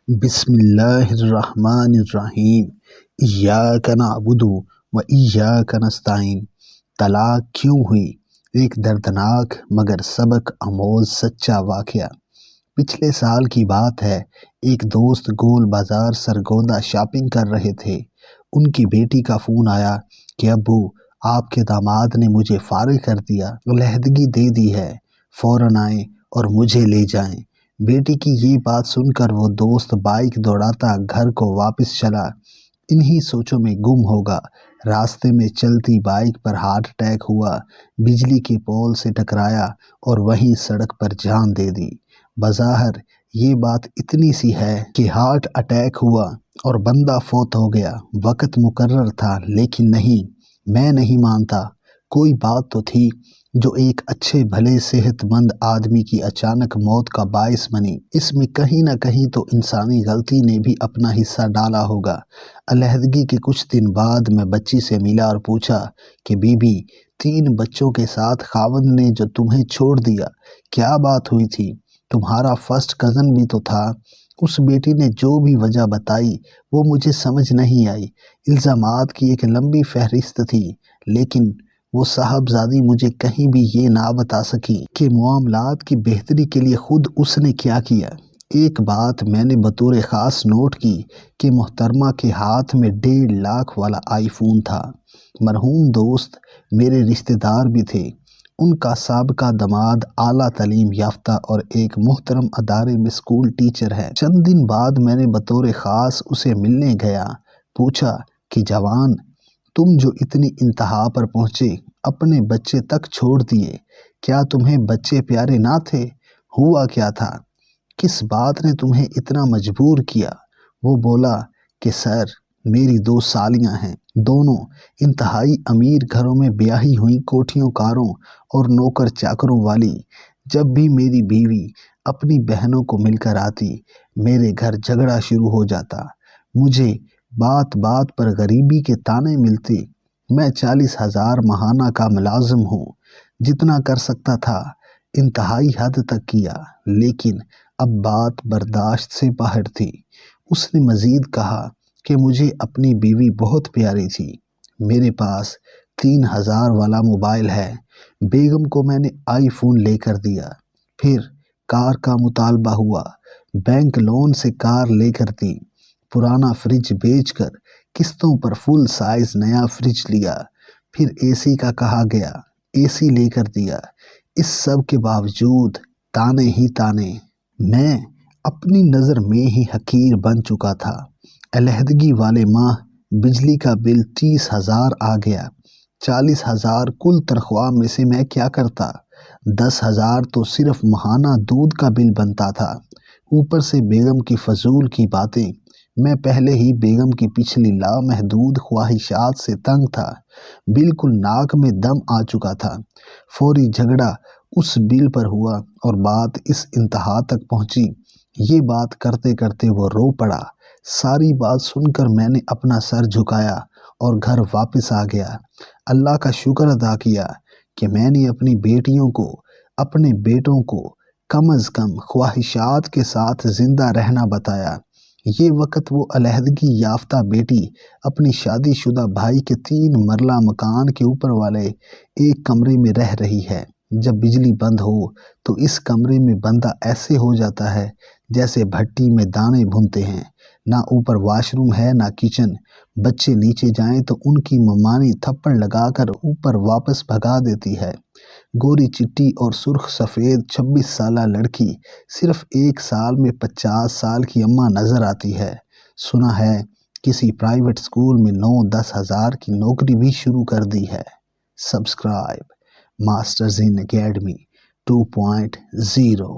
بسم اللہ الرحمن الرحیم۔ ایاک نعبد و ایاک نستعین۔ طلاق کیوں ہوئی؟ ایک دردناک مگر سبق آموز سچا واقعہ۔ پچھلے سال کی بات ہے، ایک دوست گول بازار سرگودا شاپنگ کر رہے تھے۔ ان کی بیٹی کا فون آیا کہ ابو، آپ کے داماد نے مجھے فارغ کر دیا، علیحدگی دے دی ہے، فوراً آئیں اور مجھے لے جائیں۔ بیٹی کی یہ بات سن کر وہ دوست بائک دوڑاتا گھر کو واپس چلا۔ انہی سوچوں میں گم ہوگا۔ راستے میں چلتی بائک پر ہارٹ اٹیک ہوا، بجلی کے پول سے ٹکرایا اور وہیں سڑک پر جان دے دی۔ بظاہر یہ بات اتنی سی ہے کہ ہارٹ اٹیک ہوا اور بندہ فوت ہو گیا، وقت مقرر تھا، لیکن نہیں، میں نہیں مانتا۔ کوئی بات تو تھی جو ایک اچھے بھلے صحت مند آدمی کی اچانک موت کا باعث بنی۔ اس میں کہیں نہ کہیں تو انسانی غلطی نے بھی اپنا حصہ ڈالا ہوگا۔ علیحدگی کے کچھ دن بعد میں بچی سے ملا اور پوچھا کہ بی بی، 3 بچوں کے ساتھ خاوند نے جو تمہیں چھوڑ دیا، کیا بات ہوئی تھی؟ تمہارا فرسٹ کزن بھی تو تھا۔ اس بیٹی نے جو بھی وجہ بتائی وہ مجھے سمجھ نہیں آئی۔ الزامات کی ایک لمبی فہرست تھی، لیکن وہ صاحبزادی مجھے کہیں بھی یہ نہ بتا سکی کہ معاملات کی بہتری کے لیے خود اس نے کیا کیا۔ ایک بات میں نے بطور خاص نوٹ کی کہ محترمہ کے ہاتھ میں 1.5 لاکھ والا آئی فون تھا۔ مرحوم دوست میرے رشتہ دار بھی تھے۔ ان کا سابقہ داماد اعلیٰ تعلیم یافتہ اور ایک محترم ادارے میں اسکول ٹیچر ہے۔ چند دن بعد میں نے بطور خاص اسے ملنے گیا۔ پوچھا کہ جوان، تم جو اتنی انتہا پر پہنچے، اپنے بچے تک چھوڑ دیے، کیا تمہیں بچے پیارے نہ تھے؟ ہوا کیا تھا؟ کس بات نے تمہیں اتنا مجبور کیا؟ وہ بولا کہ سر، میری 2 سالیاں ہیں، دونوں انتہائی امیر گھروں میں بیاہی ہوئی، کوٹھیوں کاروں اور نوکر چاکروں والی۔ جب بھی میری بیوی اپنی بہنوں کو مل کر آتی، میرے گھر جھگڑا شروع ہو جاتا۔ مجھے بات بات پر غریبی کے طعنے ملتے۔ میں 40,000 ماہانہ کا ملازم ہوں۔ جتنا کر سکتا تھا انتہائی حد تک کیا، لیکن اب بات برداشت سے باہر تھی۔ اس نے مزید کہا کہ مجھے اپنی بیوی بہت پیاری تھی۔ میرے پاس 3,000 والا موبائل ہے۔ بیگم کو میں نے آئی فون لے کر دیا۔ پھر کار کا مطالبہ ہوا، بینک لون سے کار لے کر دی۔ پرانا فریج بیچ کر قسطوں پر فل سائز نیا فریج لیا۔ پھر اے سی کا کہا گیا، اے سی لے کر دیا۔ اس سب کے باوجود تانے ہی تانے۔ میں اپنی نظر میں ہی حقیر بن چکا تھا۔ علیحدگی والے ماہ بجلی کا بل 30,000 آ گیا۔ 40,000 کل تنخواہ میں سے میں کیا کرتا؟ 10,000 تو صرف ماہانہ دودھ کا بل بنتا تھا۔ اوپر سے بیگم کی فضول کی باتیں۔ میں پہلے ہی بیگم کی پچھلی لامحدود خواہشات سے تنگ تھا، بالکل ناک میں دم آ چکا تھا۔ فوری جھگڑا اس بل پر ہوا اور بات اس انتہا تک پہنچی۔ یہ بات کرتے کرتے وہ رو پڑا۔ ساری بات سن کر میں نے اپنا سر جھکایا اور گھر واپس آ گیا۔ اللہ کا شکر ادا کیا کہ میں نے اپنی بیٹیوں کو، اپنے بیٹوں کو کم از کم خواہشات کے ساتھ زندہ رہنا بتایا۔ یہ وقت وہ علیحدگی یافتہ بیٹی اپنی شادی شدہ بھائی کے 3 مرلہ مکان کے اوپر والے ایک کمرے میں رہ رہی ہے۔ جب بجلی بند ہو تو اس کمرے میں بندہ ایسے ہو جاتا ہے جیسے بھٹی میں دانے بھونتے ہیں۔ نہ اوپر واش روم ہے نہ کچن۔ بچے نیچے جائیں تو ان کی ممانی تھپڑ لگا کر اوپر واپس بھگا دیتی ہے۔ گوری چٹی اور سرخ سفید 26 سالہ لڑکی صرف 1 سال میں 50 سال کی اماں نظر آتی ہے۔ سنا ہے کسی پرائیویٹ اسکول میں 9-10 ہزار کی نوکری بھی شروع کر دی ہے۔ Subscribe masters in academy 2.0